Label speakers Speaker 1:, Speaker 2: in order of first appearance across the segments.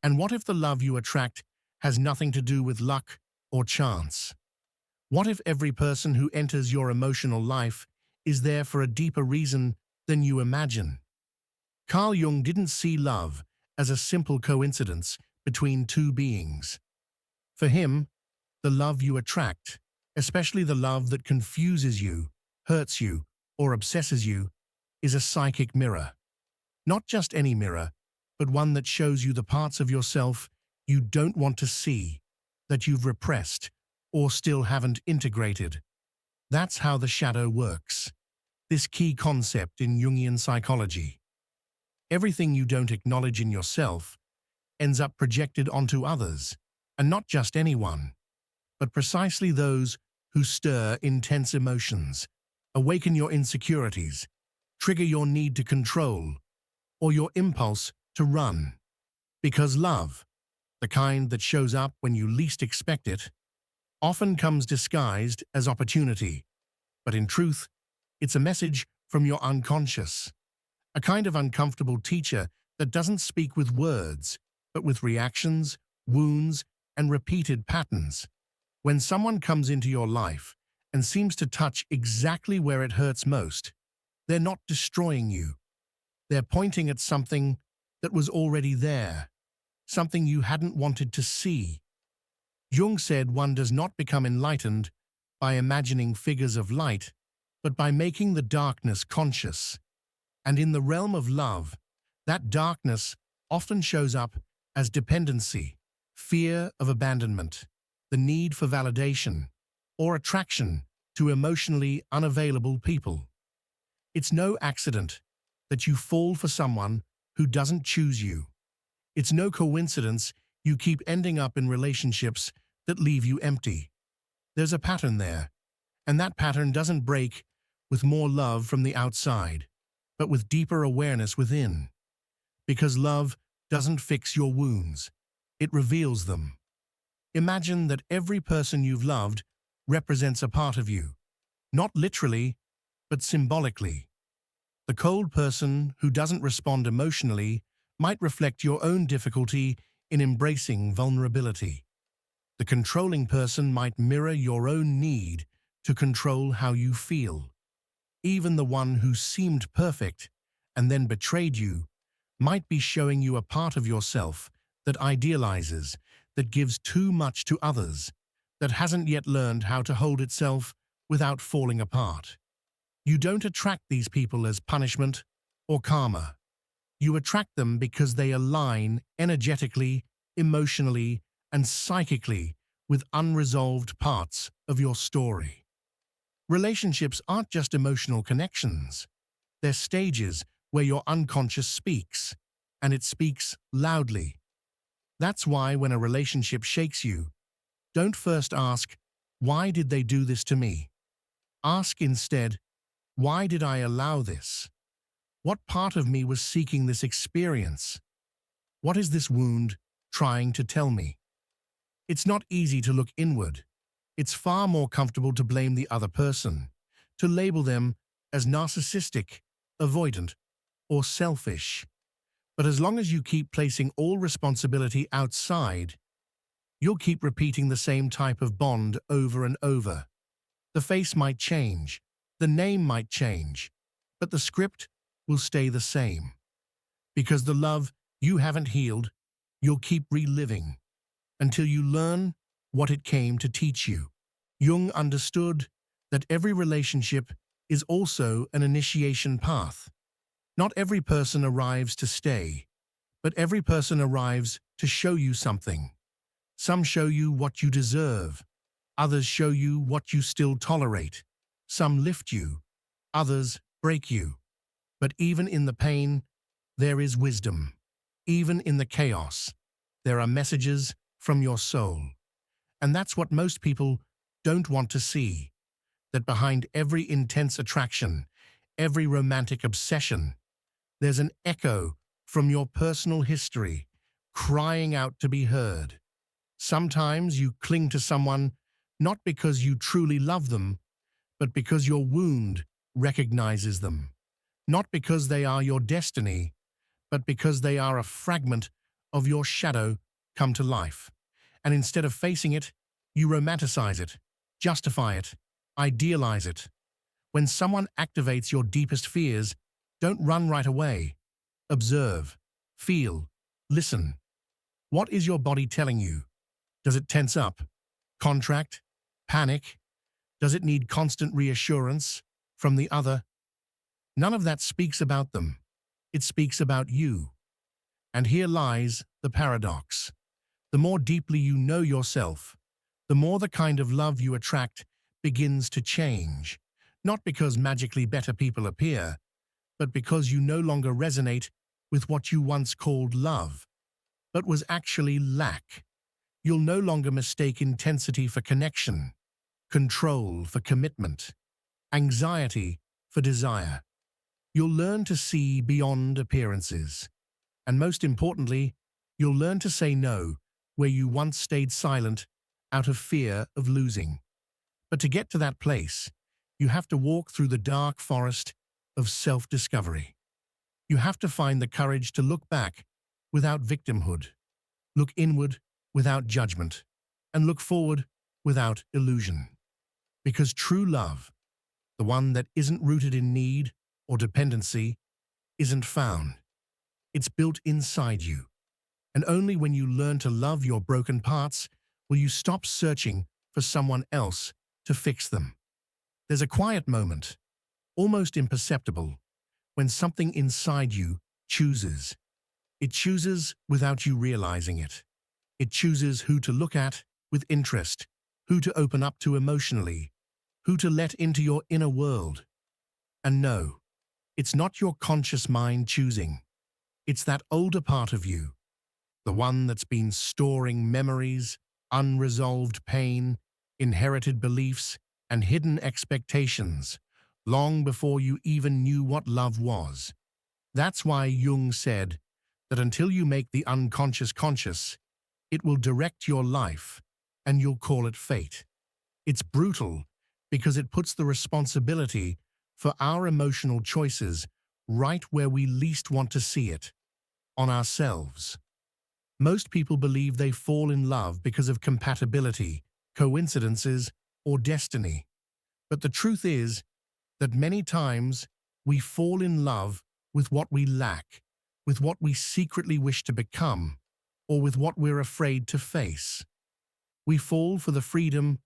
Speaker 1: And what if the love you attract has nothing to do with luck or chance? What if every person who enters your emotional life is there for a deeper reason than you imagine? Carl Jung didn't see love as a simple coincidence between two beings. For him, the love you attract, especially the love that confuses you, hurts you, or obsesses you, is a psychic mirror. Not just any mirror, but one that shows you the parts of yourself you don't want to see, that you've repressed, or still haven't integrated. That's how the shadow works. This key concept in Jungian psychology. Everything you don't acknowledge in yourself ends up projected onto others, and not just anyone, but precisely those who stir intense emotions, awaken your insecurities, trigger your need to control, or your impulse to run. Because love, the kind that shows up when you least expect it, often comes disguised as opportunity, but in truth, it's a message from your unconscious, a kind of uncomfortable teacher that doesn't speak with words, but with reactions, wounds, and repeated patterns. When someone comes into your life and seems to touch exactly where it hurts most, they're not destroying you. They're pointing at something that was already there, something you hadn't wanted to see. Jung said one does not become enlightened by imagining figures of light, but by making the darkness conscious. And in the realm of love, that darkness often shows up as dependency, fear of abandonment, the need for validation, or attraction to emotionally unavailable people. It's no accident that you fall for someone who doesn't choose you. It's no coincidence you keep ending up in relationships that leave you empty. There's a pattern there, and that pattern doesn't break with more love from the outside, but with deeper awareness within. Because love doesn't fix your wounds, it reveals them. Imagine that every person you've loved represents a part of you, not literally, but symbolically. The cold person who doesn't respond emotionally might reflect your own difficulty in embracing vulnerability. The controlling person might mirror your own need to control how you feel. Even the one who seemed perfect and then betrayed you might be showing you a part of yourself that idealizes, that gives too much to others, that hasn't yet learned how to hold itself without falling apart. You don't attract these people as punishment or karma. You attract them because they align energetically, emotionally, and psychically with unresolved parts of your story. Relationships aren't just emotional connections. They're stages where your unconscious speaks, and it speaks loudly. That's why when a relationship shakes you, don't first ask, "Why did they do this to me?" Ask instead, "Why did I allow this? What part of me was seeking this experience? What is this wound trying to tell me?" It's not easy to look inward. It's far more comfortable to blame the other person, to label them as narcissistic, avoidant, or selfish. But as long as you keep placing all responsibility outside, you'll keep repeating the same type of bond over and over. The face might change, the name might change, but the script will stay the same. Because the love you haven't healed, you'll keep reliving until you learn what it came to teach you. Jung understood that every relationship is also an initiation path. Not every person arrives to stay, but every person arrives to show you something. Some show you what you deserve. Others show you what you still tolerate. Some lift you. Others break you. But even in the pain, there is wisdom. Even in the chaos, there are messages from your soul. And that's what most people don't want to see. That behind every intense attraction, every romantic obsession, there's an echo from your personal history, crying out to be heard. Sometimes you cling to someone not because you truly love them, but because your wound recognizes them. Not because they are your destiny, but because they are a fragment of your shadow come to life. And instead of facing it, you romanticize it, justify it, idealize it. When someone activates your deepest fears, don't run right away. Observe, feel, listen. What is your body telling you? Does it tense up, contract, panic? Does it need constant reassurance from the other? None of that speaks about them. It speaks about you. And here lies the paradox. The more deeply you know yourself, the more the kind of love you attract begins to change. Not because magically better people appear, but because you no longer resonate with what you once called love, but was actually lack. You'll no longer mistake intensity for connection, control for commitment, anxiety for desire. You'll learn to see beyond appearances. And most importantly, you'll learn to say no where you once stayed silent out of fear of losing. But to get to that place, you have to walk through the dark forest of self-discovery. You have to find the courage to look back without victimhood, look inward without judgment, and look forward without illusion. Because true love, the one that isn't rooted in need or dependency, isn't found. It's built inside you. And only when you learn to love your broken parts will you stop searching for someone else to fix them. There's a quiet moment, almost imperceptible, when something inside you chooses. It chooses without you realizing it. It chooses who to look at with interest, who to open up to emotionally, who to let into your inner world. And no, it's not your conscious mind choosing. It's that older part of you, the one that's been storing memories, unresolved pain, inherited beliefs, and hidden expectations, long before you even knew what love was. That's why Jung said that until you make the unconscious conscious, it will direct your life, and you'll call it fate. It's brutal because it puts the responsibility for our emotional choices right where we least want to see it, on ourselves. Most people believe they fall in love because of compatibility, coincidences, or destiny. But the truth is that many times we fall in love with what we lack, with what we secretly wish to become, or with what we're afraid to face. We fall for the freedom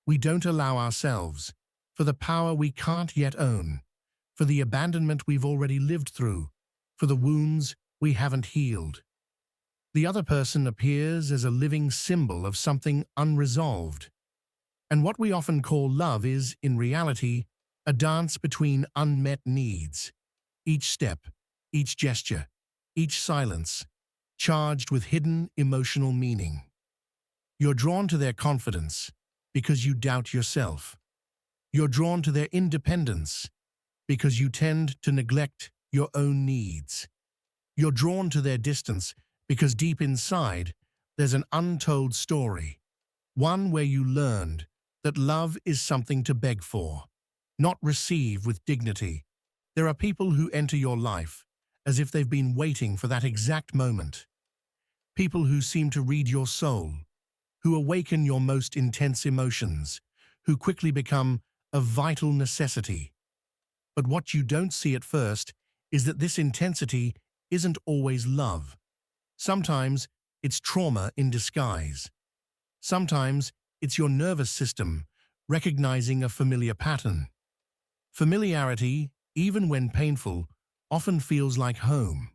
Speaker 1: we don't allow ourselves, for the power we can't yet own, for the abandonment we've already lived through, for the wounds we haven't healed. The other person appears as a living symbol of something unresolved. And what we often call love is, in reality, a dance between unmet needs. Each step, each gesture, each silence, charged with hidden emotional meaning. You're drawn to their confidence because you doubt yourself. You're drawn to their independence because you tend to neglect your own needs. You're drawn to their distance because deep inside, there's an untold story, one where you learned that love is something to beg for, not receive with dignity. There are people who enter your life as if they've been waiting for that exact moment. People who seem to read your soul, who awaken your most intense emotions, who quickly become a vital necessity. But what you don't see at first is that this intensity isn't always love. Sometimes it's trauma in disguise. Sometimes it's your nervous system recognizing a familiar pattern. Familiarity, even when painful, often feels like home.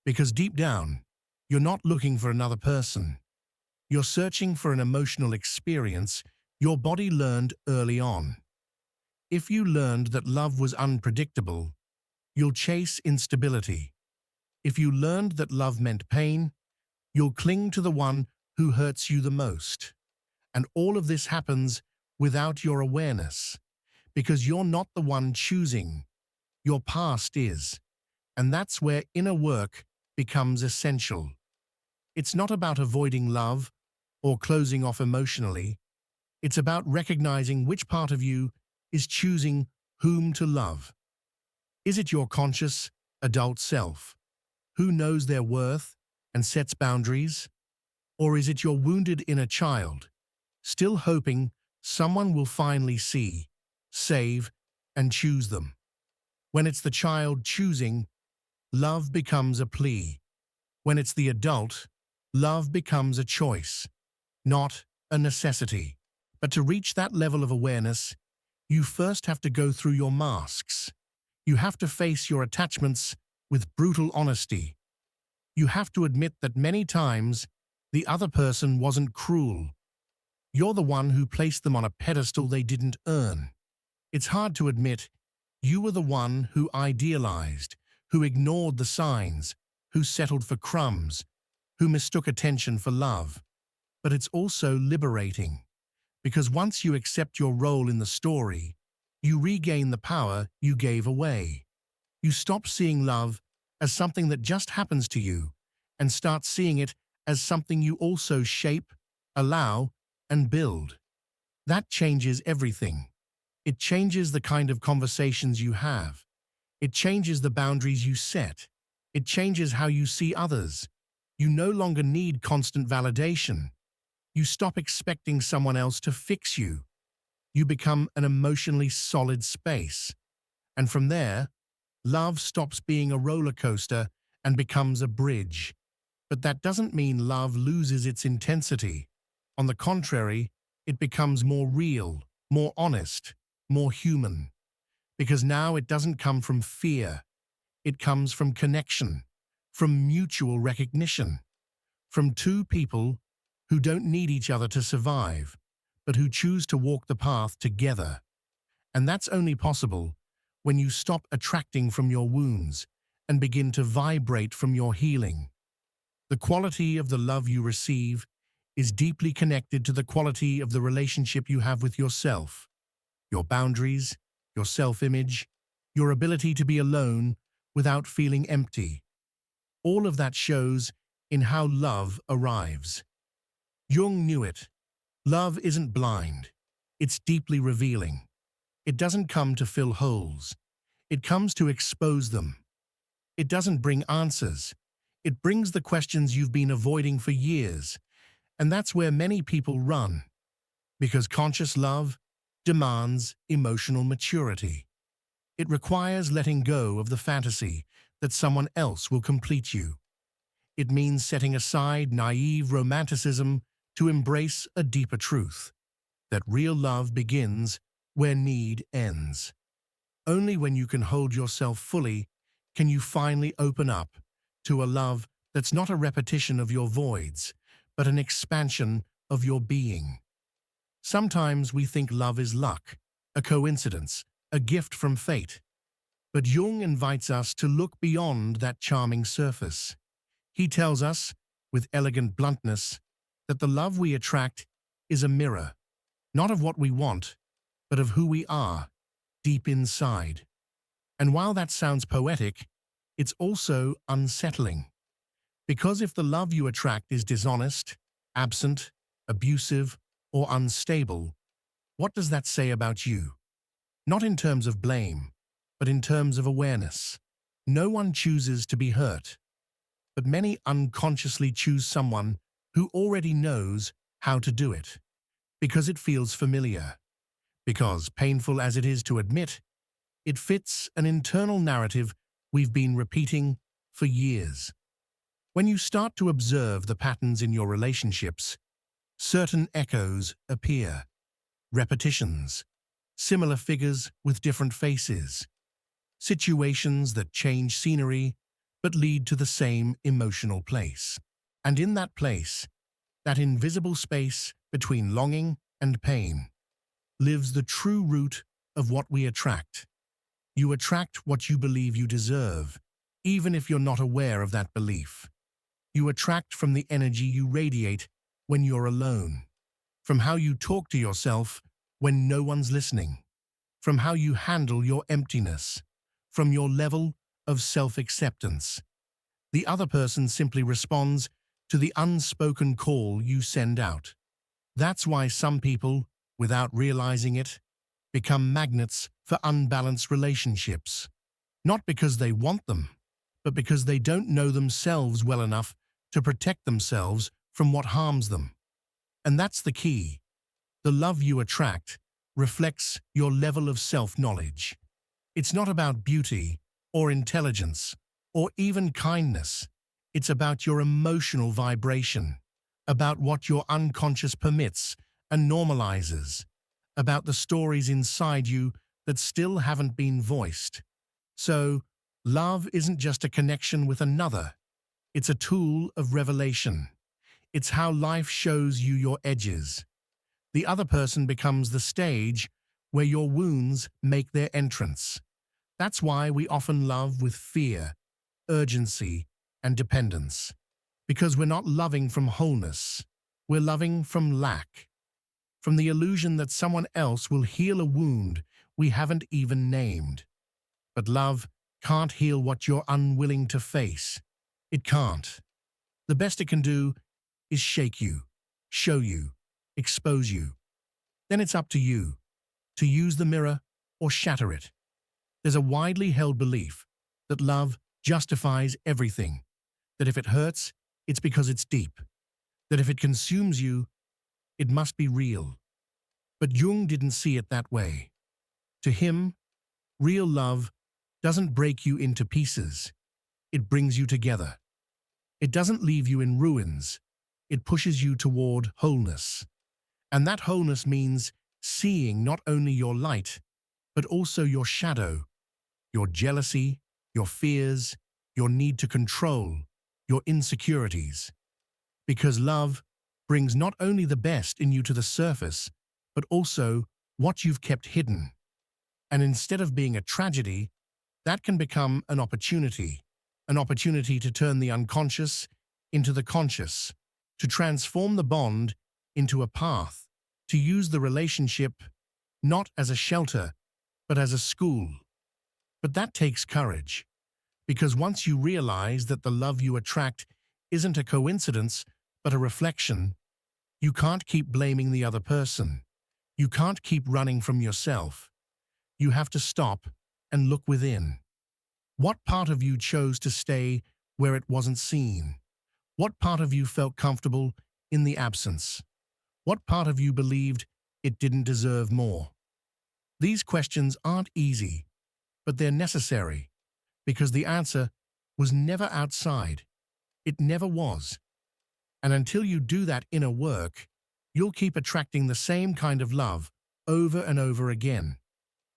Speaker 1: Because deep down, you're not looking for another person. You're searching for an emotional experience your body learned early on. If you learned that love was unpredictable, you'll chase instability. If you learned that love meant pain, you'll cling to the one who hurts you the most. And all of this happens without your awareness, because you're not the one choosing. Your past is. And that's where inner work becomes essential. It's not about avoiding love or closing off emotionally. It's about recognizing which part of you is choosing whom to love. Is it your conscious, adult self, who knows their worth and sets boundaries? Or is it your wounded inner child, still hoping someone will finally see, save, and choose them? When it's the child choosing, love becomes a plea. When it's the adult, love becomes a choice, not a necessity. But to reach that level of awareness, you first have to go through your masks. You have to face your attachments with brutal honesty. You have to admit that many times the other person wasn't cruel. You're the one who placed them on a pedestal they didn't earn. It's hard to admit you were the one who idealized, who ignored the signs, who settled for crumbs, who mistook attention for love. But it's also liberating, because once you accept your role in the story, you regain the power you gave away. You stop seeing love as something that just happens to you and start seeing it as something you also shape, allow, and build. That changes everything. It changes the kind of conversations you have. It changes the boundaries you set. It changes how you see others. You no longer need constant validation. You stop expecting someone else to fix you. You become an emotionally solid space. And from there, love stops being a roller coaster and becomes a bridge. But that doesn't mean love loses its intensity. On the contrary, it becomes more real, more honest, more human. Because now it doesn't come from fear. It comes from connection, from mutual recognition, from two people who don't need each other to survive, but who choose to walk the path together. And that's only possible when you stop attracting from your wounds and begin to vibrate from your healing. The quality of the love you receive is deeply connected to the quality of the relationship you have with yourself, your boundaries, your self-image, your ability to be alone without feeling empty. All of that shows in how love arrives. Jung knew it. Love isn't blind. It's deeply revealing. It doesn't come to fill holes. It comes to expose them. It doesn't bring answers. It brings the questions you've been avoiding for years. And that's where many people run. Because conscious love demands emotional maturity. It requires letting go of the fantasy that someone else will complete you. It means setting aside naive romanticism to embrace a deeper truth, that real love begins where need ends. Only when you can hold yourself fully can you finally open up to a love that's not a repetition of your voids, but an expansion of your being. Sometimes we think love is luck, a coincidence, a gift from fate. But Jung invites us to look beyond that charming surface. He tells us, with elegant bluntness, that the love we attract is a mirror, not of what we want, but of who we are, deep inside. And while that sounds poetic, it's also unsettling. Because if the love you attract is dishonest, absent, abusive, or unstable, what does that say about you? Not in terms of blame, but in terms of awareness. No one chooses to be hurt, but many unconsciously choose someone who already knows how to do it, because it feels familiar, because, painful as it is to admit, it fits an internal narrative we've been repeating for years. When you start to observe the patterns in your relationships, certain echoes appear, repetitions, similar figures with different faces, situations that change scenery but lead to the same emotional place. And in that place, that invisible space between longing and pain, lives the true root of what we attract. You attract what you believe you deserve, even if you're not aware of that belief. You attract from the energy you radiate when you're alone, from how you talk to yourself when no one's listening, from how you handle your emptiness, from your level of self-acceptance. The other person simply responds to the unspoken call you send out. That's why some people, without realizing it, become magnets for unbalanced relationships. Not because they want them, but because they don't know themselves well enough to protect themselves from what harms them. And that's the key. The love you attract reflects your level of self-knowledge. It's not about beauty or intelligence or even kindness. It's about your emotional vibration, about what your unconscious permits and normalizes, about the stories inside you that still haven't been voiced. So, love isn't just a connection with another. It's a tool of revelation. It's how life shows you your edges. The other person becomes the stage where your wounds make their entrance. That's why we often love with fear, urgency, and dependence. Because we're not loving from wholeness. We're loving from lack. From the illusion that someone else will heal a wound we haven't even named. But love can't heal what you're unwilling to face. It can't. The best it can do is shake you, show you, expose you. Then it's up to you to use the mirror or shatter it. There's a widely held belief that love justifies everything, that if it hurts, it's because it's deep, that if it consumes you, it must be real. But Jung didn't see it that way. To him, real love doesn't break you into pieces. It brings you together. It doesn't leave you in ruins. It pushes you toward wholeness. And that wholeness means seeing not only your light, but also your shadow, your jealousy, your fears, your need to control, your insecurities. Because love brings not only the best in you to the surface, but also what you've kept hidden. And instead of being a tragedy, that can become an opportunity to turn the unconscious into the conscious, to transform the bond into a path, to use the relationship not as a shelter, but as a school. But that takes courage, because once you realize that the love you attract isn't a coincidence, but a reflection, you can't keep blaming the other person. You can't keep running from yourself. You have to stop and look within. What part of you chose to stay where it wasn't seen? What part of you felt comfortable in the absence? What part of you believed it didn't deserve more? These questions aren't easy, but they're necessary, because the answer was never outside. It never was. And until you do that inner work, you'll keep attracting the same kind of love over and over again.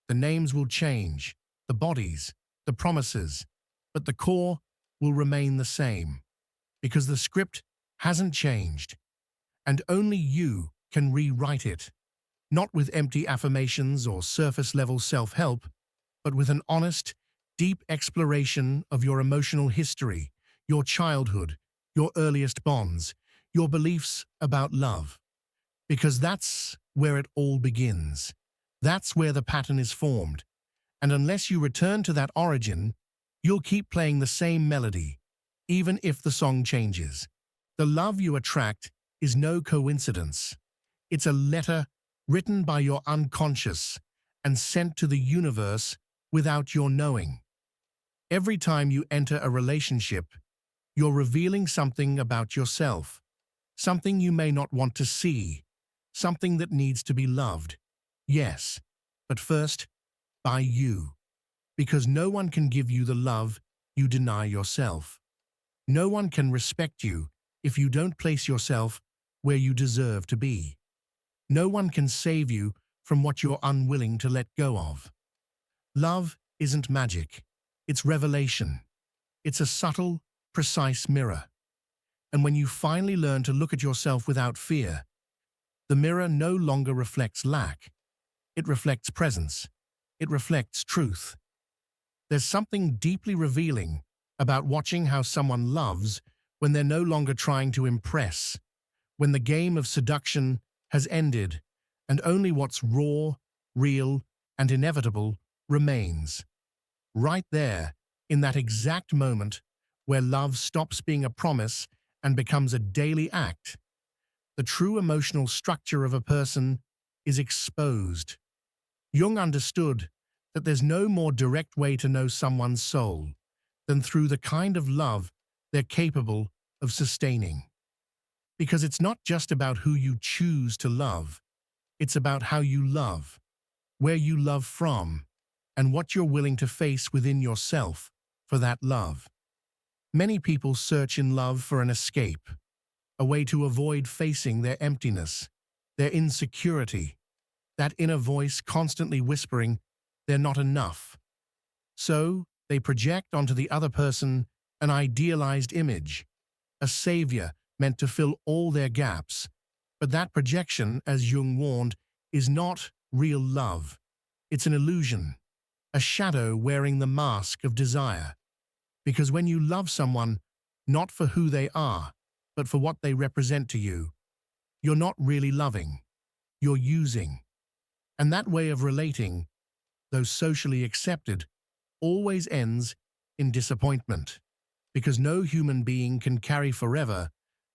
Speaker 1: The names will change, the bodies, the promises, but the core will remain the same, because the script hasn't changed, and only you can rewrite it, not with empty affirmations or surface-level self-help, but with an honest, deep exploration of your emotional history, your childhood, your earliest bonds, your beliefs about love. Because that's where it all begins. That's where the pattern is formed. And unless you return to that origin, you'll keep playing the same melody, even if the song changes. The love you attract is no coincidence. It's a letter written by your unconscious and sent to the universe without your knowing. Every time you enter a relationship, you're revealing something about yourself, something you may not want to see, something that needs to be loved. Yes, but first, by you. Because no one can give you the love you deny yourself. No one can respect you if you don't place yourself where you deserve to be. No one can save you from what you're unwilling to let go of. Love isn't magic. It's revelation. It's a subtle, precise mirror. And when you finally learn to look at yourself without fear, the mirror no longer reflects lack. It reflects presence. It reflects truth. There's something deeply revealing about watching how someone loves when they're no longer trying to impress, when the game of seduction has ended and only what's raw, real, and inevitable remains. Right there, in that exact moment where love stops being a promise and becomes a daily act, the true emotional structure of a person is exposed. Jung understood that there's no more direct way to know someone's soul than through the kind of love they're capable of sustaining. Because it's not just about who you choose to love, it's about how you love, where you love from, and what you're willing to face within yourself for that love. Many people search in love for an escape, a way to avoid facing their emptiness, their insecurity, that inner voice constantly whispering they're not enough. So, they project onto the other person an idealized image, a savior meant to fill all their gaps. But that projection, as Jung warned, is not real love. It's an illusion, a shadow wearing the mask of desire. Because when you love someone, not for who they are, but for what they represent to you, you're not really loving, you're using. And that way of relating, though socially accepted, always ends in disappointment, because no human being can carry forever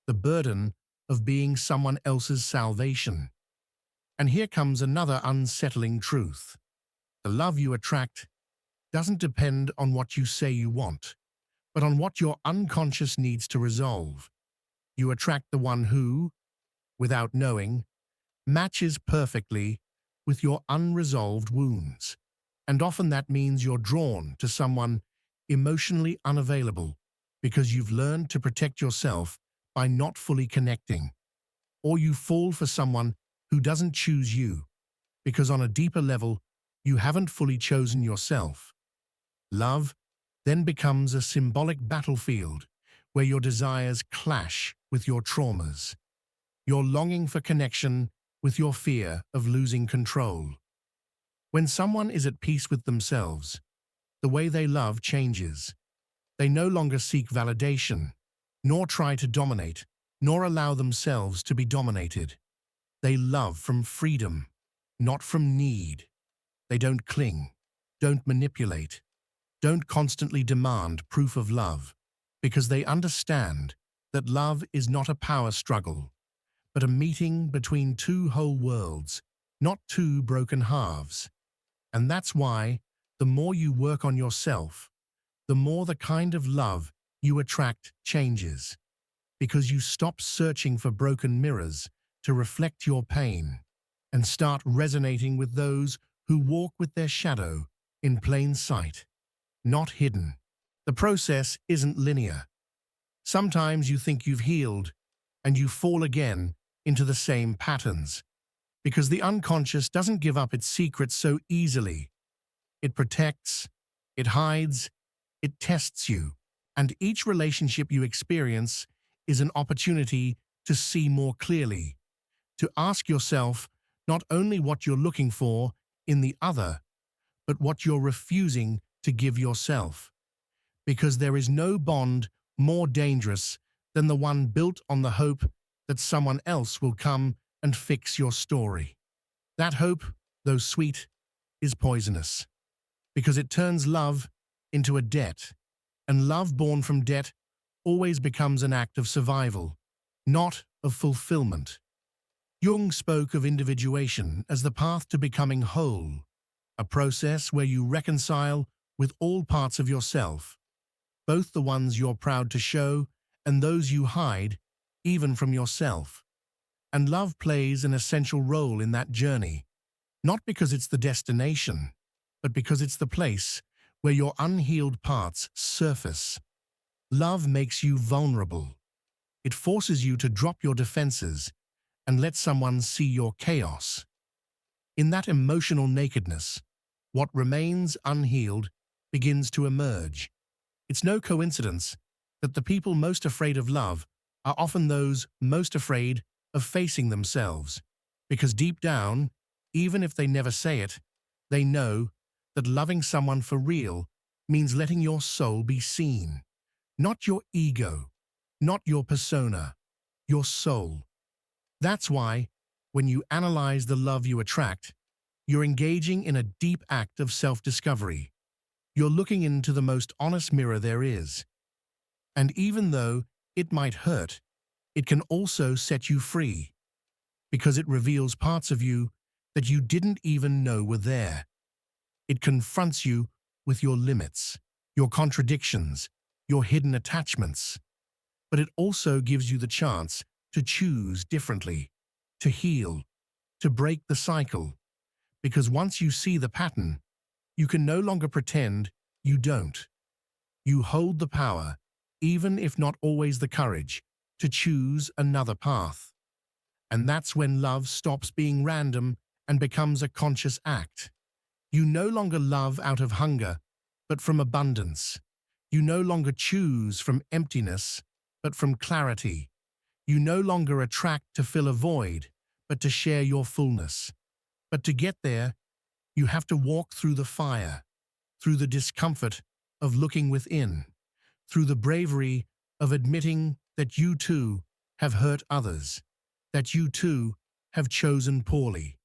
Speaker 1: the burden of being someone else's salvation. And here comes another unsettling truth. The love you attract doesn't depend on what you say you want, but on what your unconscious needs to resolve. You attract the one who, without knowing, matches perfectly with your unresolved wounds. And often that means you're drawn to someone emotionally unavailable because you've learned to protect yourself by not fully connecting. Or you fall for someone who doesn't choose you because on a deeper level, you haven't fully chosen yourself. Love then becomes a symbolic battlefield where your desires clash with your traumas, your longing for connection with your fear of losing control. When someone is at peace with themselves, the way they love changes. They no longer seek validation, nor try to dominate, nor allow themselves to be dominated. They love from freedom, not from need. They don't cling, don't manipulate, don't constantly demand proof of love, because they understand that love is not a power struggle, but a meeting between two whole worlds, not two broken halves. And that's why, the more you work on yourself, the more the kind of love you attract changes, because you stop searching for broken mirrors to reflect your pain and start resonating with those who walk with their shadow in plain sight, not hidden. The process isn't linear. Sometimes you think you've healed, and you fall again into the same patterns, because the unconscious doesn't give up its secrets so easily. It protects, it hides, it tests you, and each relationship you experience is an opportunity to see more clearly, to ask yourself not only what you're looking for in the other, but what you're refusing to give yourself. Because there is no bond more dangerous than the one built on the hope that someone else will come and fix your story. That hope, though sweet, is poisonous, because it turns love into a debt, and love born from debt always becomes an act of survival, not of fulfillment. Jung spoke of individuation as the path to becoming whole, a process where you reconcile with all parts of yourself, both the ones you're proud to show and those you hide, even from yourself. And love plays an essential role in that journey, not because it's the destination, but because it's the place where your unhealed parts surface. Love makes you vulnerable. It forces you to drop your defenses and let someone see your chaos. In that emotional nakedness, what remains unhealed begins to emerge. It's no coincidence that the people most afraid of love are often those most afraid of facing themselves, because deep down, even if they never say it, they know that loving someone for real means letting your soul be seen, not your ego, not your persona, your soul. That's why, when you analyze the love you attract, you're engaging in a deep act of self-discovery. You're looking into the most honest mirror there is. And even though it might hurt, it can also set you free, because it reveals parts of you that you didn't even know were there. It confronts you with your limits, your contradictions, your hidden attachments. but it also gives you the chance to choose differently, to heal, to break the cycle. Because once you see the pattern, you can no longer pretend you don't. You hold the power, even if not always the courage, to choose another path. And that's when love stops being random and becomes a conscious act. You no longer love out of hunger, but from abundance. You no longer choose from emptiness, but from clarity. You no longer attract to fill a void, but to share your fullness. But to get there, you have to walk through the fire, through the discomfort of looking within, through the bravery of admitting that you too have hurt others, that you too have chosen poorly,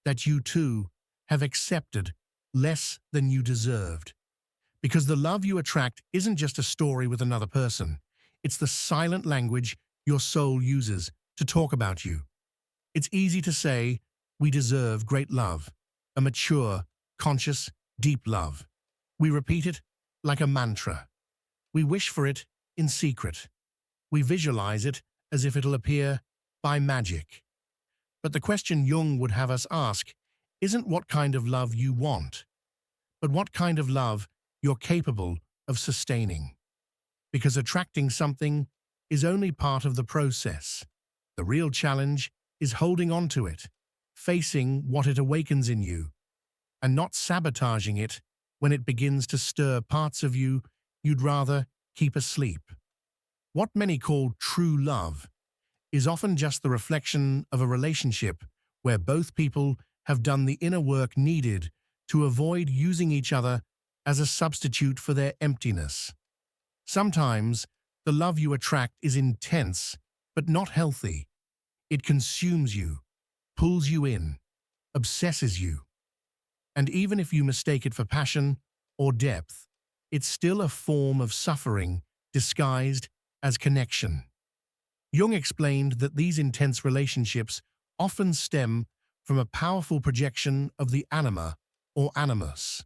Speaker 1: that you too have accepted less than you deserved. Because the love you attract isn't just a story with another person, it's the silent language your soul uses to talk about you. It's easy to say, we deserve great love, a mature, conscious, deep love. We repeat it like a mantra. We wish for it in secret. We visualize it as if it'll appear by magic. But the question Jung would have us ask isn't what kind of love you want, but what kind of love you're capable of sustaining. Because attracting something is only part of the process. The real challenge is holding on to it, facing what it awakens in you, and not sabotaging it when it begins to stir parts of you you'd rather keep asleep. What many call true love is often just the reflection of a relationship where both people have done the inner work needed to avoid using each other as a substitute for their emptiness. Sometimes, the love you attract is intense, but not healthy. It consumes you, pulls you in, obsesses you. And even if you mistake it for passion or depth, it's still a form of suffering disguised as connection. Jung explained that these intense relationships often stem from a powerful projection of the anima or animus,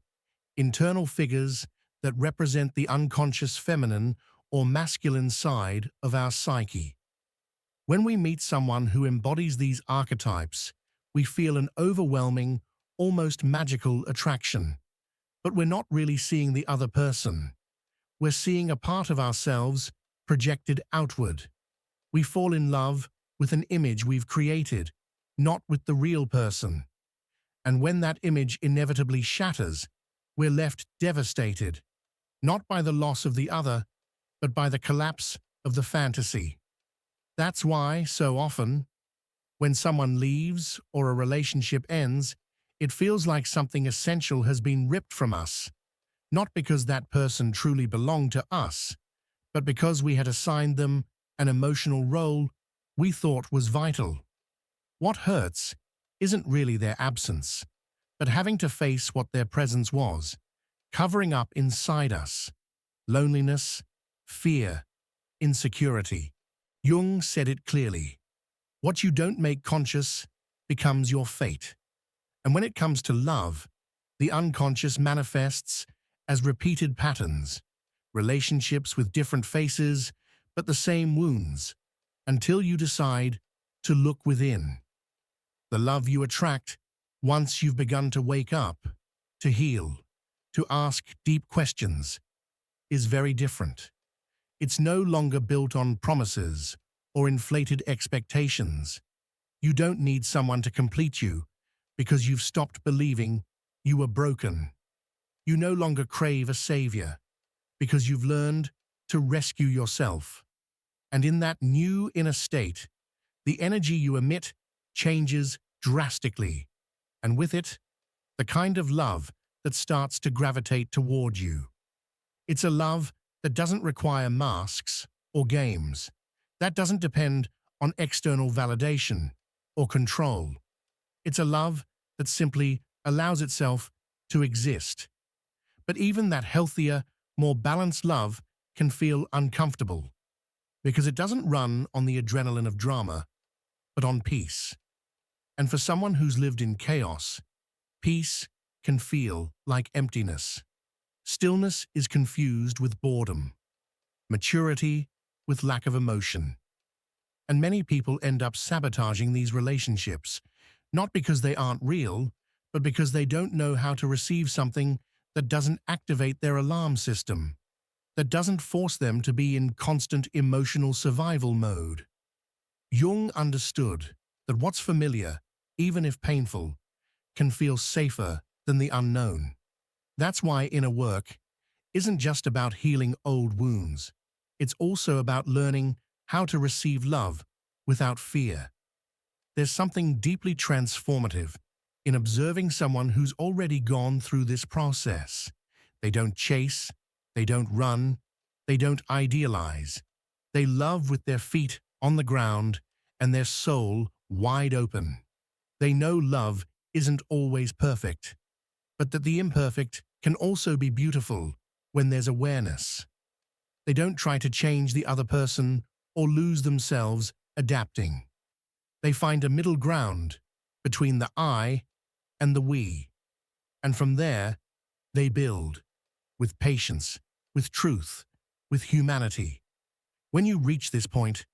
Speaker 1: internal figures that represent the unconscious feminine or masculine side of our psyche. When we meet someone who embodies these archetypes, we feel an overwhelming, almost magical attraction. But we're not really seeing the other person. We're seeing a part of ourselves projected outward. We fall in love with an image we've created, not with the real person. And when that image inevitably shatters, we're left devastated, not by the loss of the other, but by the collapse of the fantasy. That's why, so often, when someone leaves or a relationship ends, it feels like something essential has been ripped from us, not because that person truly belonged to us, but because we had assigned them an emotional role we thought was vital. What hurts isn't really their absence, but having to face what their presence was, covering up inside us: loneliness, fear, insecurity. Jung said it clearly. What you don't make conscious becomes your fate. And when it comes to love, the unconscious manifests as repeated patterns, relationships with different faces, but the same wounds, until you decide to look within. The love you attract, once you've begun to wake up, to heal, to ask deep questions, is very different. It's no longer built on promises or inflated expectations. You don't need someone to complete you because you've stopped believing you were broken. You no longer crave a savior because you've learned to rescue yourself. And in that new inner state, the energy you emit changes drastically, and with it, the kind of love that starts to gravitate toward you. It's a love that doesn't require masks or games, that doesn't depend on external validation or control. It's a love that simply allows itself to exist. But even that healthier, more balanced love can feel uncomfortable, because it doesn't run on the adrenaline of drama, but on peace. And for someone who's lived in chaos, peace can feel like emptiness. Stillness is confused with boredom. Maturity with lack of emotion. And many people end up sabotaging these relationships, not because they aren't real, but because they don't know how to receive something that doesn't activate their alarm system, that doesn't force them to be in constant emotional survival mode. Jung understood that what's familiar, even if painful, can feel safer than the unknown. That's why inner work isn't just about healing old wounds. It's also about learning how to receive love without fear. There's something deeply transformative in observing someone who's already gone through this process. They don't chase, they don't run, they don't idealize. They love with their feet on the ground and their soul wide open. They know love isn't always perfect, but that the imperfect can also be beautiful when there's awareness. They don't try to change the other person or lose themselves adapting. They find a middle ground between the I and the we. And from there, they build with patience, with truth, with humanity. When you reach this point,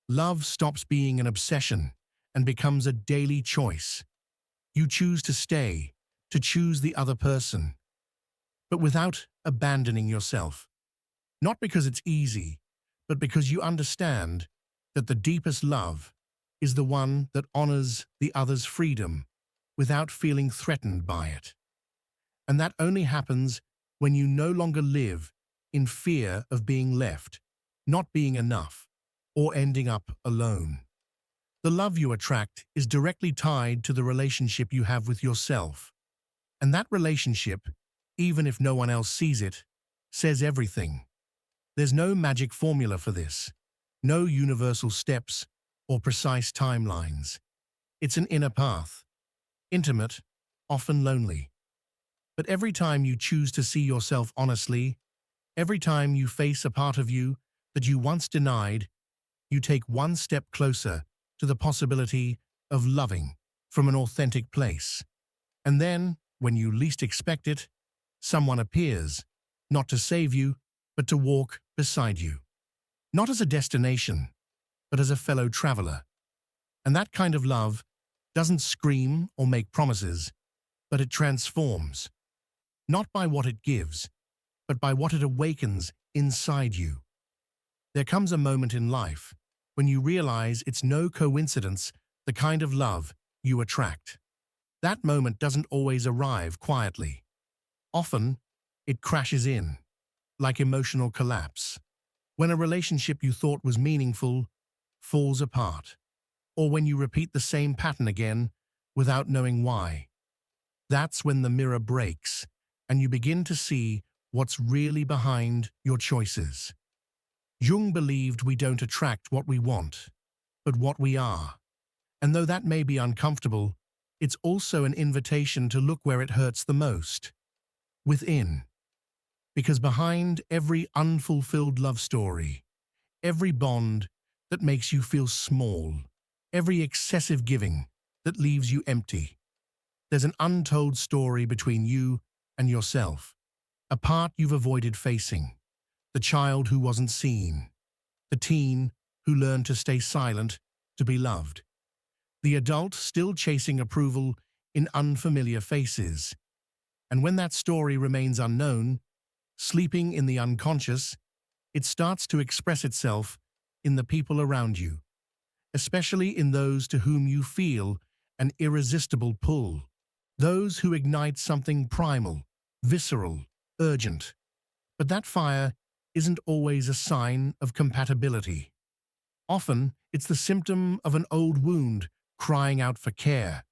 Speaker 1: love stops being an obsession and becomes a daily choice. You choose to stay, to choose the other person, but without abandoning yourself. Not because it's easy, but because you understand that the deepest love is the one that honors the other's freedom without feeling threatened by it. And that only happens when you no longer live in fear of being left, not being enough, or ending up alone. The love you attract is directly tied to the relationship you have with yourself. And that relationship, even if no one else sees it, says everything. There's no magic formula for this, no universal steps or precise timelines. It's an inner path, intimate, often lonely. But every time you choose to see yourself honestly, every time you face a part of you that you once denied, you take one step closer to the possibility of loving from an authentic place. And then, when you least expect it, someone appears, not to save you, but to walk beside you. Not as a destination, but as a fellow traveler. And that kind of love doesn't scream or make promises, but it transforms. Not by what it gives, but by what it awakens inside you. There comes a moment in life when you realize it's no coincidence the kind of love you attract. That moment doesn't always arrive quietly. Often, it crashes in, like emotional collapse, when a relationship you thought was meaningful falls apart, or when you repeat the same pattern again without knowing why. That's when the mirror breaks and you begin to see what's really behind your choices. Jung believed we don't attract what we want, but what we are. And though that may be uncomfortable, it's also an invitation to look where it hurts the most, within. Because behind every unfulfilled love story, every bond that makes you feel small, every excessive giving that leaves you empty, there's an untold story between you and yourself, a part you've avoided facing, the child who wasn't seen, the teen who learned to stay silent to be loved, the adult still chasing approval in unfamiliar faces. And when that story remains unknown, sleeping in the unconscious, it starts to express itself in the people around you, especially in those to whom you feel an irresistible pull, those who ignite something primal, visceral, urgent. But that fire isn't always a sign of compatibility. Often, it's the symptom of an old wound crying out for care.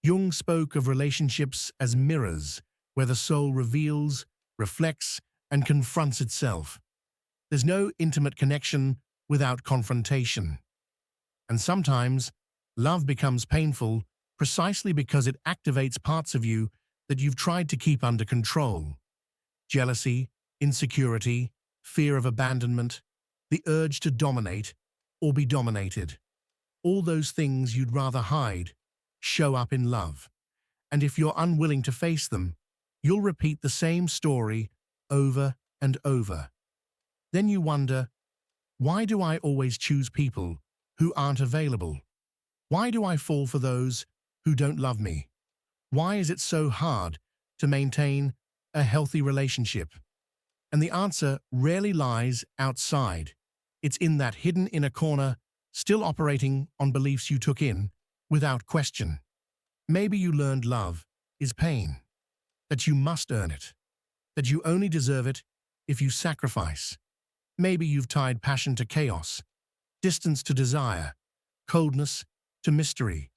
Speaker 1: Jung spoke of relationships as mirrors, where the soul reveals, reflects, and confronts itself. There's no intimate connection without confrontation. And sometimes, love becomes painful precisely because it activates parts of you that you've tried to keep under control. Jealousy, insecurity, fear of abandonment, the urge to dominate or be dominated. All those things you'd rather hide show up in love. And if you're unwilling to face them, you'll repeat the same story over and over. Then you wonder, Why do I always choose people who aren't available? Why do I fall for those who don't love me? Why is it so hard to maintain a healthy relationship? And the answer rarely lies outside. It's in that hidden inner corner, still operating on beliefs you took in without question. Maybe you learned love is pain, that you must earn it, that you only deserve it if you sacrifice. Maybe you've tied passion to chaos, distance to desire, coldness to mystery.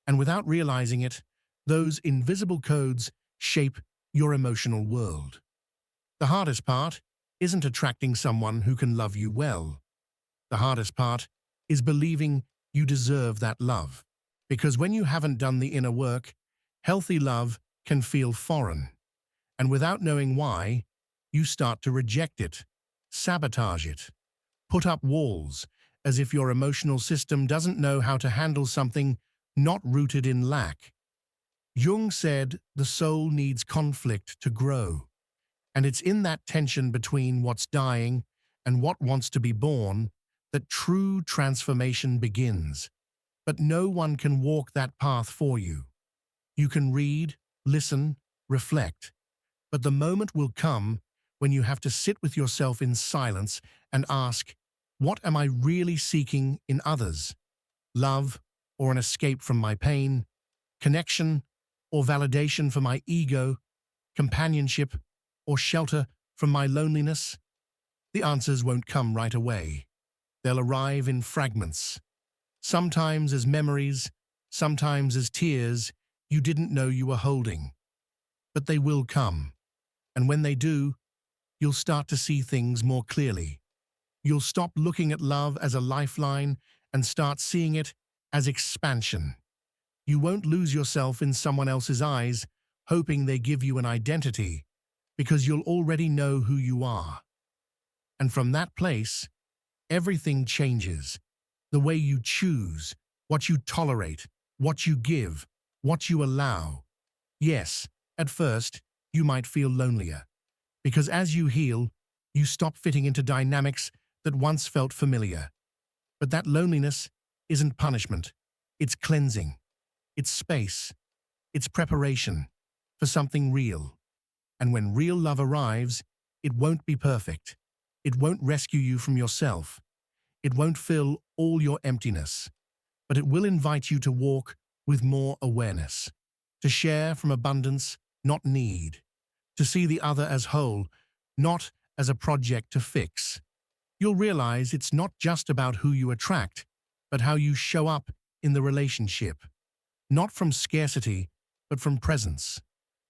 Speaker 1: And without realizing it, those invisible codes shape your emotional world. The hardest part isn't attracting someone who can love you well. The hardest part is believing you deserve that love. Because when you haven't done the inner work, healthy love can feel foreign. And without knowing why, you start to reject it, sabotage it, put up walls, as if your emotional system doesn't know how to handle something not rooted in lack. Jung said the soul needs conflict to grow. And it's in that tension between what's dying and what wants to be born that true transformation begins. But no one can walk that path for you. You can read, listen, reflect. But the moment will come when you have to sit with yourself in silence and ask, what am I really seeking in others? Love, or an escape from my pain? Connection, or validation for my ego? Companionship, or shelter from my loneliness? The answers won't come right away. They'll arrive in fragments. Sometimes as memories, sometimes as tears you didn't know you were holding. But they will come. And when they do, you'll start to see things more clearly. You'll stop looking at love as a lifeline and start seeing it as expansion. You won't lose yourself in someone else's eyes, hoping they give you an identity, because you'll already know who you are. And from that place, everything changes. The way you choose, what you tolerate, what you give, what you allow. Yes, at first, you might feel lonelier, because as you heal, you stop fitting into dynamics that once felt familiar. But that loneliness isn't punishment. It's cleansing. It's space. It's preparation for something real. And when real love arrives, it won't be perfect. It won't rescue you from yourself. It won't fill all your emptiness. But it will invite you to walk with more awareness, to share from abundance, not need, to see the other as whole, not as a project to fix. You'll realize it's not just about who you attract, but how you show up in the relationship. Not from scarcity, but from presence.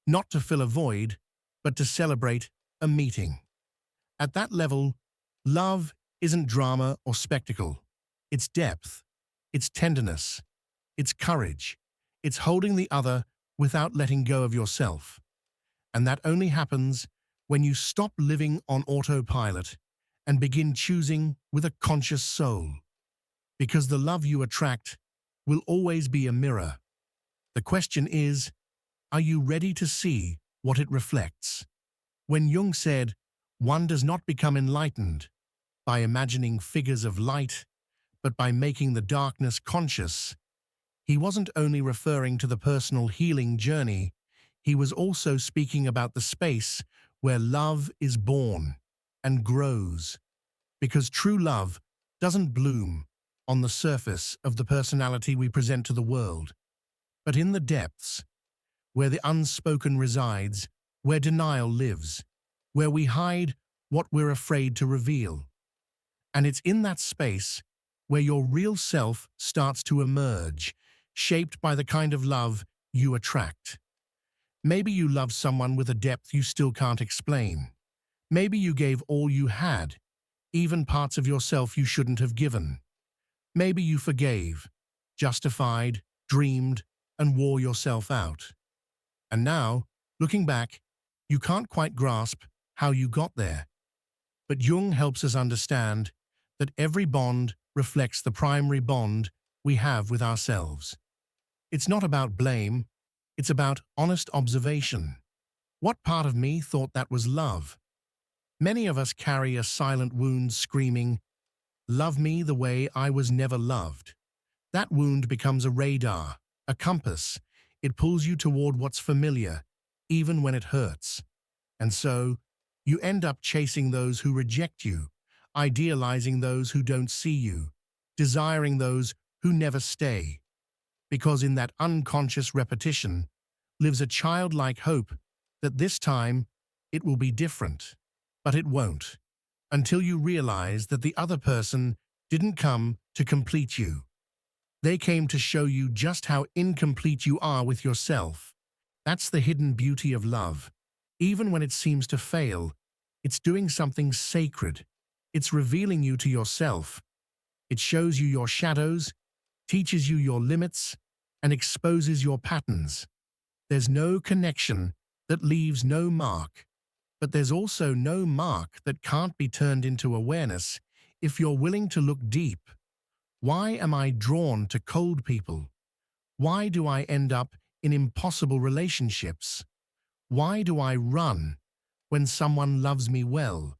Speaker 1: Not to fill a void, but to celebrate a meeting. At that level, love isn't drama or spectacle. It's depth. It's tenderness. It's courage. It's holding the other without letting go of yourself. And that only happens when you stop living on autopilot and begin choosing with a conscious soul. Because the love you attract will always be a mirror. The question is, are you ready to see what it reflects? When Jung said, one does not become enlightened by imagining figures of light, but by making the darkness conscious, he wasn't only referring to the personal healing journey, he was also speaking about the space where love is born and grows. Because true love doesn't bloom on the surface of the personality we present to the world, but in the depths, where the unspoken resides, where denial lives, where we hide what we're afraid to reveal. And it's in that space where your real self starts to emerge, shaped by the kind of love you attract. Maybe you love someone with a depth you still can't explain. Maybe you gave all you had, even parts of yourself you shouldn't have given. Maybe you forgave, justified, dreamed, and wore yourself out. And now, looking back, you can't quite grasp how you got there. But Jung helps us understand that every bond reflects the primary bond we have with ourselves. It's not about blame, it's about honest observation. What part of me thought that was love? Many of us carry a silent wound screaming, Love me the way I was never loved. That wound becomes a radar, a compass. It pulls you toward what's familiar, even when it hurts. And so, you end up chasing those who reject you, idealizing those who don't see you, desiring those who never stay. Because in that unconscious repetition lives a childlike hope that this time it will be different. But it won't, until you realize that the other person didn't come to complete you. They came to show you just how incomplete you are with yourself. That's the hidden beauty of love. Even when it seems to fail, it's doing something sacred. It's revealing you to yourself. It shows you your shadows, teaches you your limits, and exposes your patterns. There's no connection that leaves no mark, but there's also no mark that can't be turned into awareness if you're willing to look deep. Why am I drawn to cold people? Why do I end up in impossible relationships? Why do I run when someone loves me well?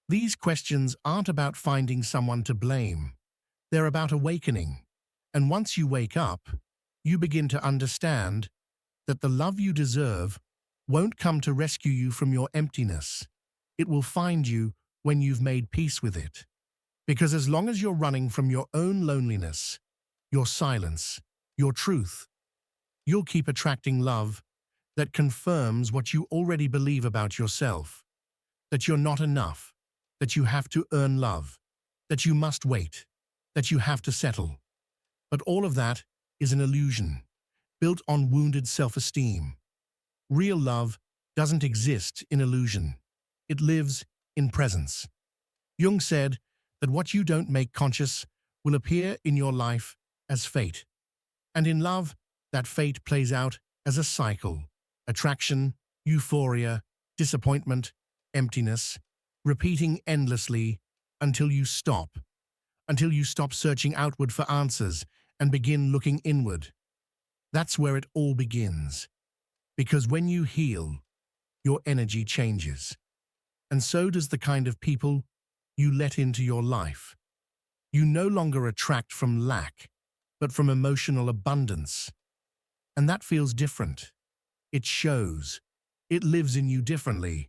Speaker 1: These questions aren't about finding someone to blame. They're about awakening. And once you wake up, you begin to understand that the love you deserve won't come to rescue you from your emptiness. It will find you when you've made peace with it. Because as long as you're running from your own loneliness, your silence, your truth, you'll keep attracting love that confirms what you already believe about yourself. That you're not enough, that you have to earn love, that you must wait, that you have to settle. But all of that is an illusion, built on wounded self-esteem. Real love doesn't exist in illusion. It lives in presence. Jung said that what you don't make conscious will appear in your life as fate. And in love, that fate plays out as a cycle: attraction, euphoria, disappointment, emptiness, repeating endlessly until you stop searching outward for answers and begin looking inward. That's where it all begins. Because when you heal, your energy changes. And so does the kind of people you let into your life. You no longer attract from lack, but from emotional abundance. And that feels different. It shows. It lives in you differently.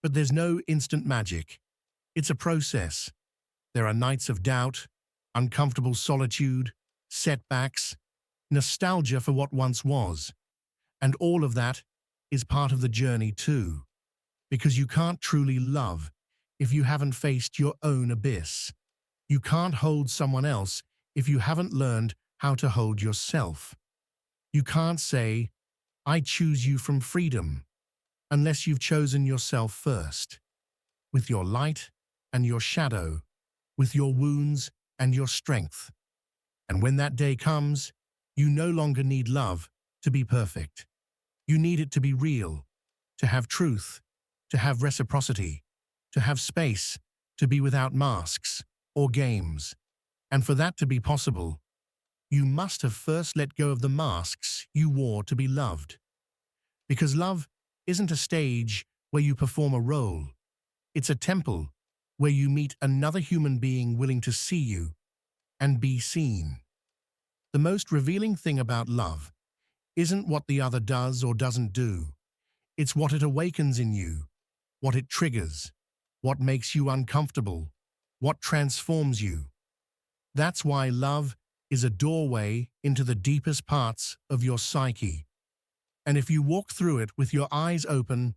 Speaker 1: But there's no instant magic. It's a process. There are nights of doubt, uncomfortable solitude, setbacks, nostalgia for what once was. And all of that is part of the journey too. Because you can't truly love if you haven't faced your own abyss. You can't hold someone else if you haven't learned how to hold yourself. You can't say, "I choose you from freedom," unless you've chosen yourself first. With your light and your shadow, with your wounds and your strength. And when that day comes, you no longer need love to be perfect. You need it to be real, to have truth, to have reciprocity, to have space, to be without masks or games. And for that to be possible, you must have first let go of the masks you wore to be loved. Because love isn't a stage where you perform a role. It's a temple where you meet another human being willing to see you and be seen. The most revealing thing about love isn't what the other does or doesn't do. It's what it awakens in you, what it triggers, what makes you uncomfortable, what transforms you. That's why love is a doorway into the deepest parts of your psyche. And if you walk through it with your eyes open,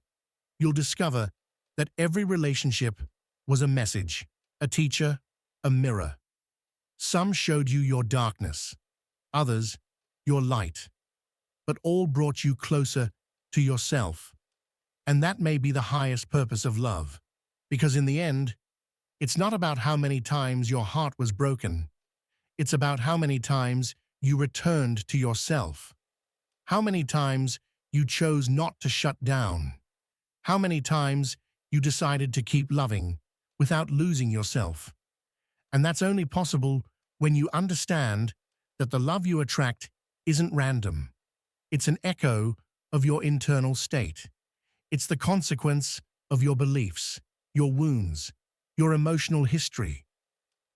Speaker 1: you'll discover that every relationship was a message, a teacher, a mirror. Some showed you your darkness, others your light, but all brought you closer to yourself. And that may be the highest purpose of love, because in the end, it's not about how many times your heart was broken. It's about how many times you returned to yourself. How many times you chose not to shut down. How many times you decided to keep loving without losing yourself. And that's only possible when you understand that the love you attract isn't random. It's an echo of your internal state. It's the consequence of your beliefs, your wounds, your emotional history.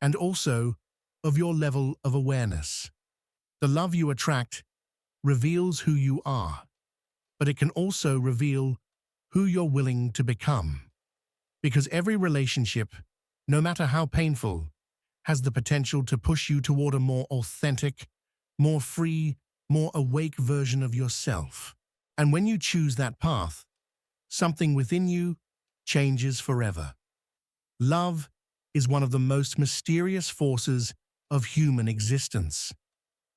Speaker 1: and also of your level of awareness. The love you attract reveals who you are, but it can also reveal who you're willing to become. Because every relationship, no matter how painful, has the potential to push you toward a more authentic, more free, more awake version of yourself. And when you choose that path, something within you changes forever. Love is one of the most mysterious forces of human existence.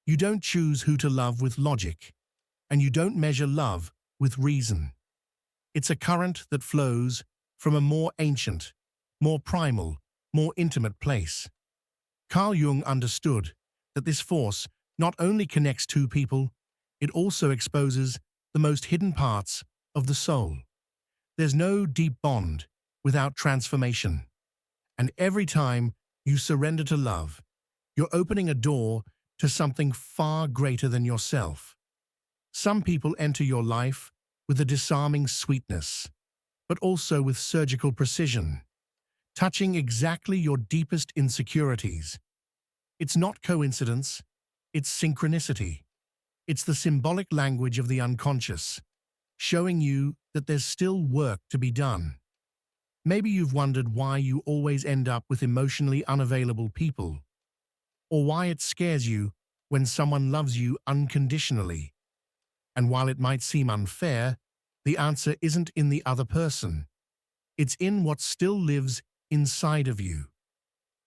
Speaker 1: You don't choose who to love with logic, and you don't measure love with reason. It's a current that flows from a more ancient, more primal, more intimate place. Carl Jung understood that this force not only connects two people, it also exposes the most hidden parts of the soul. There's no deep bond without transformation. And every time you surrender to love, you're opening a door to something far greater than yourself. Some people enter your life with a disarming sweetness, but also with surgical precision, touching exactly your deepest insecurities. It's not coincidence, it's synchronicity. It's the symbolic language of the unconscious, showing you that there's still work to be done. Maybe you've wondered why you always end up with emotionally unavailable people, or why it scares you when someone loves you unconditionally. And while it might seem unfair, the answer isn't in the other person. It's in what still lives inside of you.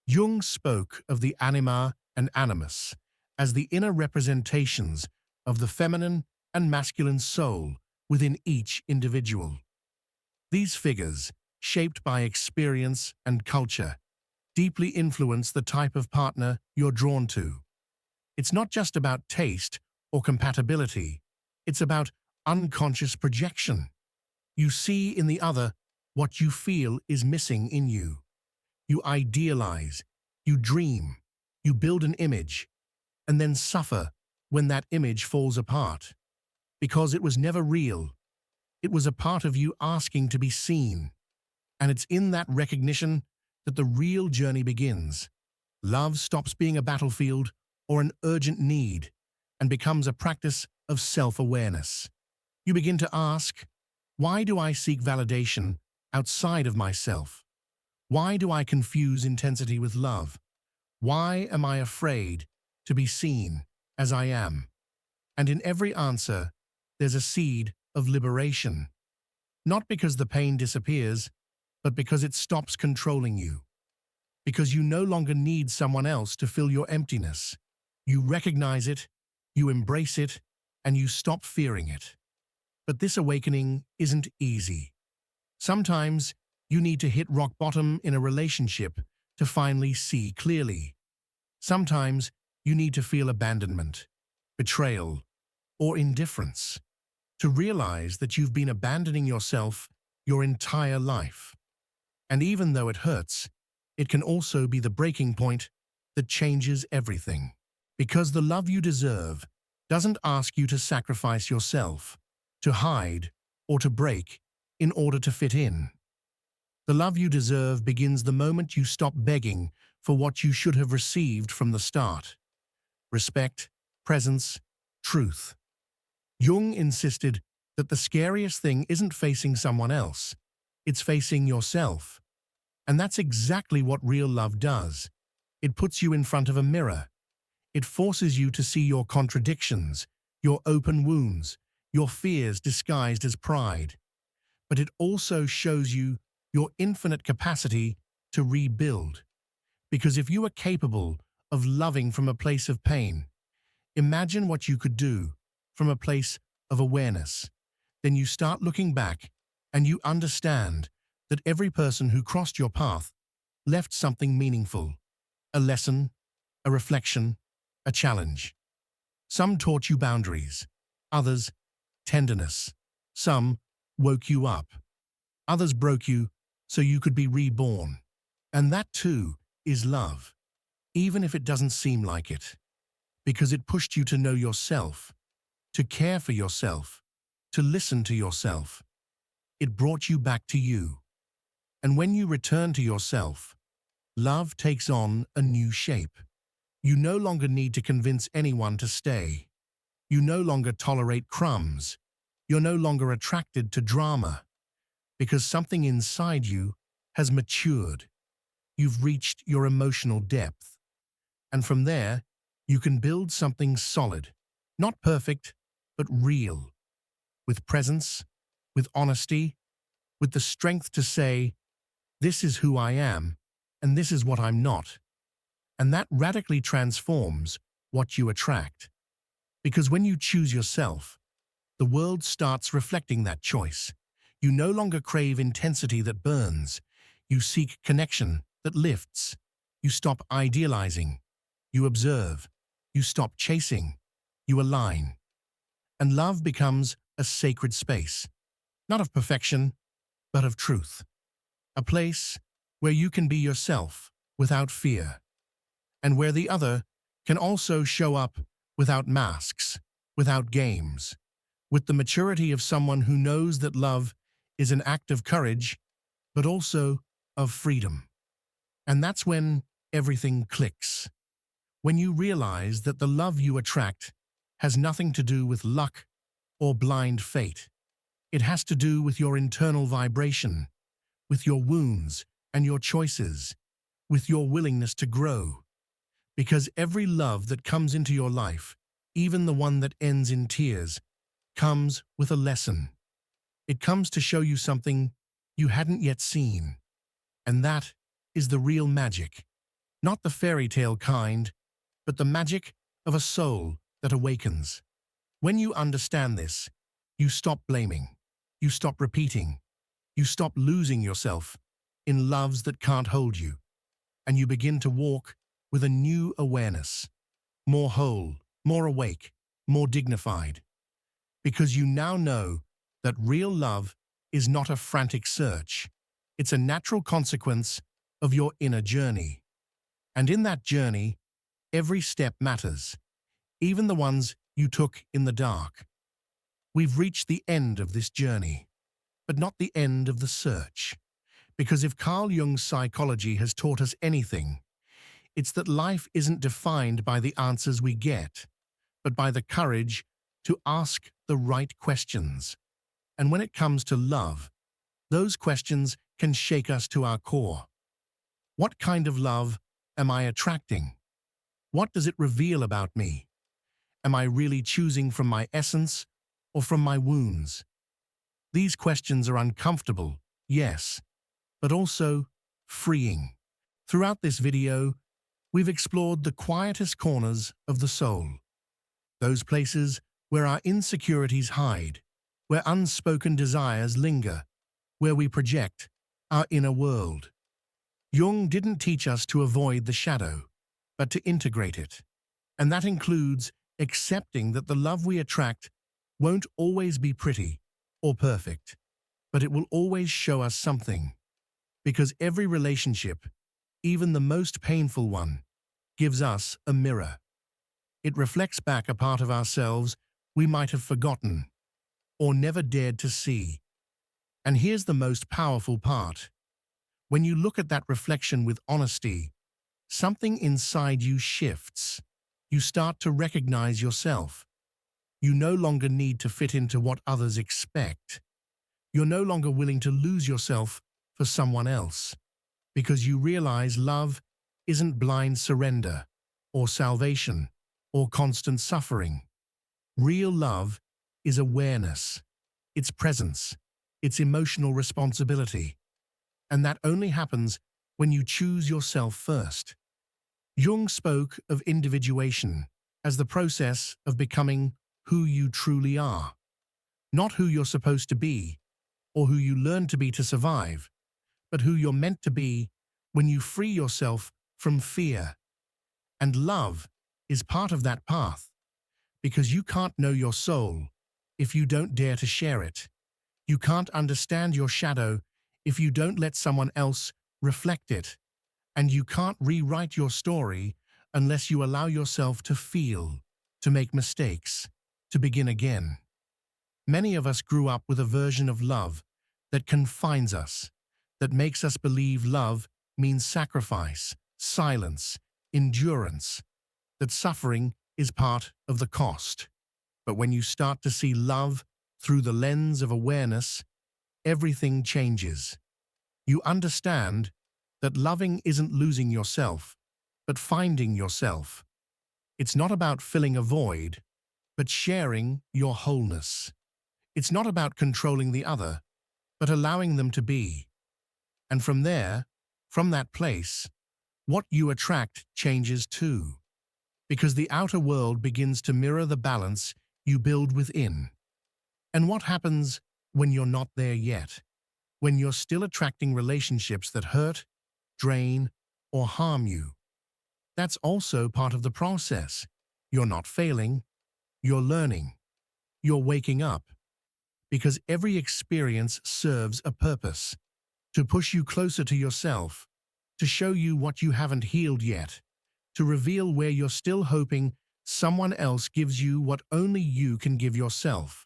Speaker 1: Jung spoke of the anima and animus as the inner representations of the feminine and masculine soul within each individual. These figures, shaped by experience and culture, deeply influence the type of partner you're drawn to. It's not just about taste or compatibility, it's about unconscious projection. You see in the other what you feel is missing in you. You idealize, you dream, you build an image, and then suffer when that image falls apart. Because it was never real. It was a part of you asking to be seen. And it's in that recognition that the real journey begins. Love stops being a battlefield or an urgent need and becomes a practice of self-awareness. You begin to ask, why do I seek validation outside of myself? Why do I confuse intensity with love? Why am I afraid to be seen as I am? And in every answer, there's a seed of liberation. Not because the pain disappears, but because it stops controlling you. Because you no longer need someone else to fill your emptiness. You recognize it, you embrace it, and you stop fearing it. But this awakening isn't easy. Sometimes you need to hit rock bottom in a relationship to finally see clearly. Sometimes you need to feel abandonment, betrayal, or indifference to realize that you've been abandoning yourself your entire life. And even though it hurts, it can also be the breaking point that changes everything. Because the love you deserve doesn't ask you to sacrifice yourself, to hide, or to break in order to fit in. The love you deserve begins the moment you stop begging for what you should have received from the start. Respect, presence, truth. Jung insisted that the scariest thing isn't facing someone else, it's facing yourself. And that's exactly what real love does. It puts you in front of a mirror. It forces you to see your contradictions, your open wounds, your fears disguised as pride. But it also shows you your infinite capacity to rebuild. Because if you are capable of loving from a place of pain, imagine what you could do from a place of awareness. Then you start looking back and you understand that every person who crossed your path left something meaningful, a lesson, a reflection, a challenge. Some taught you boundaries, others tenderness. Some woke you up, others broke you so you could be reborn. And that too is love, even if it doesn't seem like it, because it pushed you to know yourself, to care for yourself, to listen to yourself. It brought you back to you. And when you return to yourself, love takes on a new shape. You no longer need to convince anyone to stay. You no longer tolerate crumbs. You're no longer attracted to drama because something inside you has matured. You've reached your emotional depth. And from there, you can build something solid, not perfect, but real, with presence, with honesty, with the strength to say, this is who I am, and this is what I'm not. And that radically transforms what you attract. Because when you choose yourself, the world starts reflecting that choice. You no longer crave intensity that burns. You seek connection that lifts. You stop idealizing. You observe. You stop chasing. You align. And love becomes a sacred space, not of perfection, but of truth. A place where you can be yourself without fear, and where the other can also show up without masks, without games, with the maturity of someone who knows that love is an act of courage, but also of freedom. And that's when everything clicks. When you realize that the love you attract has nothing to do with luck or blind fate. It has to do with your internal vibration, with your wounds and your choices, with your willingness to grow. Because every love that comes into your life, even the one that ends in tears, comes with a lesson. It comes to show you something you hadn't yet seen. And that is the real magic. Not the fairy tale kind, but the magic of a soul that awakens. When you understand this, you stop blaming. You stop repeating. You stop losing yourself in loves that can't hold you. And you begin to walk with a new awareness, more whole, more awake, more dignified. Because you now know that real love is not a frantic search. It's a natural consequence of your inner journey. And in that journey, every step matters, even the ones you took in the dark. We've reached the end of this journey, but not the end of the search. Because if Carl Jung's psychology has taught us anything, it's that life isn't defined by the answers we get, but by the courage to ask the right questions. And when it comes to love, those questions can shake us to our core. What kind of love am I attracting? What does it reveal about me? Am I really choosing from my essence or from my wounds? These questions are uncomfortable, yes, but also freeing. Throughout this video, we've explored the quietest corners of the soul, those places where our insecurities hide, where unspoken desires linger, where we project our inner world. Jung didn't teach us to avoid the shadow, but to integrate it. And that includes accepting that the love we attract won't always be pretty or perfect, but it will always show us something. Because every relationship, even the most painful one, gives us a mirror. It reflects back a part of ourselves we might have forgotten or never dared to see. And here's the most powerful part. When you look at that reflection with honesty, something inside you shifts. You start to recognize yourself. You no longer need to fit into what others expect. You're no longer willing to lose yourself for someone else, because you realize love isn't blind surrender, or salvation, or constant suffering. Real love is awareness, it's presence, it's emotional responsibility. And that only happens when you choose yourself first. Jung spoke of individuation as the process of becoming who you truly are, not who you're supposed to be or who you learn to be to survive, but who you're meant to be when you free yourself from fear. And love is part of that path, because you can't know your soul if you don't dare to share it. You can't understand your shadow if you don't let someone else reflect it. And you can't rewrite your story unless you allow yourself to feel, to make mistakes, to begin again. Many of us grew up with a version of love that confines us, that makes us believe love means sacrifice, silence, endurance, that suffering is part of the cost. But when you start to see love through the lens of awareness, everything changes. You understand that loving isn't losing yourself, but finding yourself. It's not about filling a void, but sharing your wholeness. It's not about controlling the other, but allowing them to be. And from there, from that place, what you attract changes too, because the outer world begins to mirror the balance you build within. And what happens when you're not there yet? When you're still attracting relationships that hurt, drain, or harm you? That's also part of the process. You're not failing, you're learning, you're waking up. Because every experience serves a purpose, to push you closer to yourself, to show you what you haven't healed yet, to reveal where you're still hoping someone else gives you what only you can give yourself.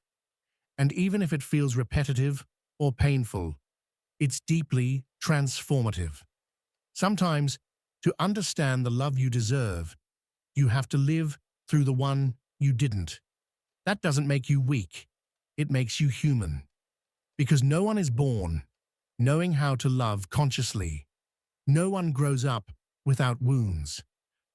Speaker 1: And even if it feels repetitive or painful, it's deeply transformative. Sometimes, to understand the love you deserve, you have to live through the one you didn't. That doesn't make you weak. It makes you human. Because no one is born knowing how to love consciously. No one grows up without wounds.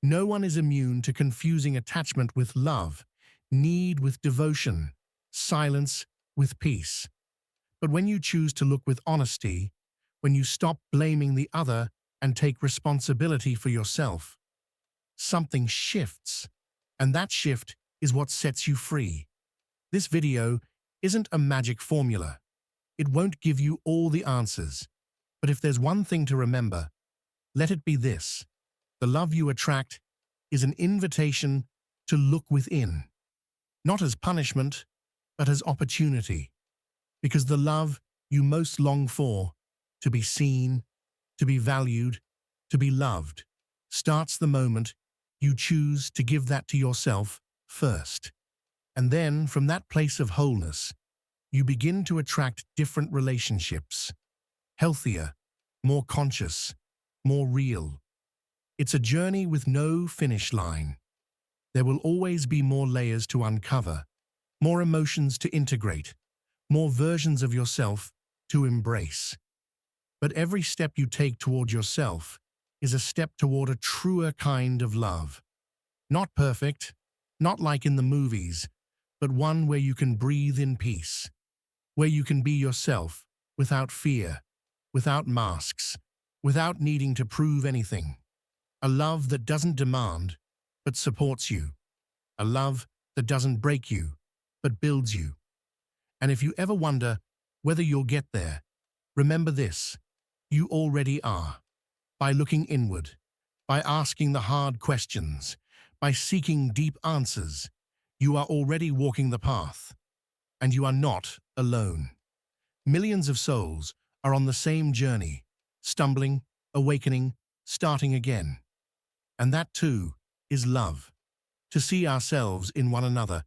Speaker 1: No one is immune to confusing attachment with love, need with devotion, silence with peace. But when you choose to look with honesty, when you stop blaming the other and take responsibility for yourself, something shifts. And that shift is what sets you free. This video isn't a magic formula. It won't give you all the answers. But if there's one thing to remember, let it be this: the love you attract is an invitation to look within, not as punishment, but as opportunity. Because the love you most long for, to be seen, to be valued, to be loved, starts the moment you choose to give that to yourself first. And then, from that place of wholeness, you begin to attract different relationships, healthier, more conscious, more real. It's a journey with no finish line. There will always be more layers to uncover, more emotions to integrate, more versions of yourself to embrace. But every step you take toward yourself is a step toward a truer kind of love. Not perfect, not like in the movies, but one where you can breathe in peace, where you can be yourself without fear, without masks, without needing to prove anything. A love that doesn't demand, but supports you. A love that doesn't break you, but builds you. And if you ever wonder whether you'll get there, remember this: you already are. By looking inward, by asking the hard questions, by seeking deep answers, you are already walking the path. And you are not alone. Millions of souls are on the same journey, stumbling, awakening, starting again. And that too is love. To see ourselves in one another,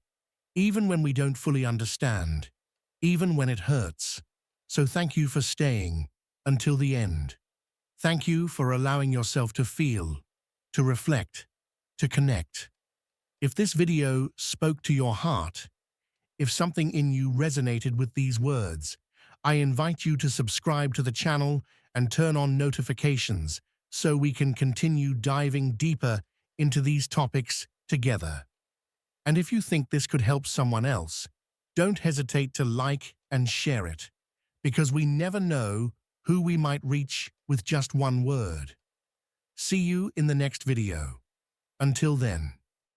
Speaker 1: even when we don't fully understand, even when it hurts. So thank you for staying until the end. Thank you for allowing yourself to feel, to reflect, to connect. If this video spoke to your heart, if something in you resonated with these words, I invite you to subscribe to the channel and turn on notifications so we can continue diving deeper into these topics together. And if you think this could help someone else, don't hesitate to like and share it, because we never know who we might reach with just one word. See you in the next video. Until then.